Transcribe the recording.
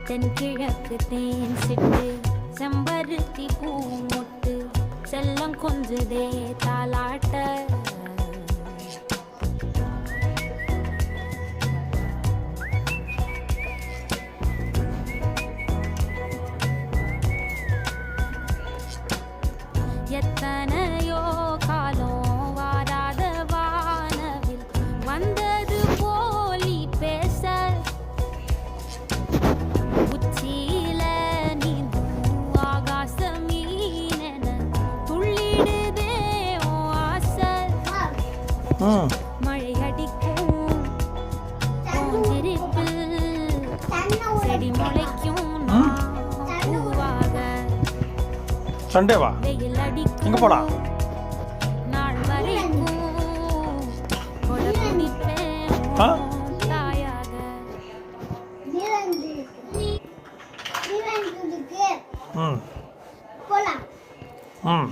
தென்கிழக்கு தேன் சிட்டு செம்பருத்தி பூ மொட்டு செல்லம் கொஞ்சுதே தாலாட்ட எத்தனையோ காலம் வாராத வானவில் வந்தது போலி பேச உச்சியில நீந்தும் ஆகாச மீனென துள்ளிடுதே ஓ ஆசை மழை அடிக்கும் பூஞ்சிரிப்பில் செடி முளைக்கும் பூவாக சண்டேவா எங்க போலாம் நாள் வரைக்கும் தாயாக போலாம் அங்க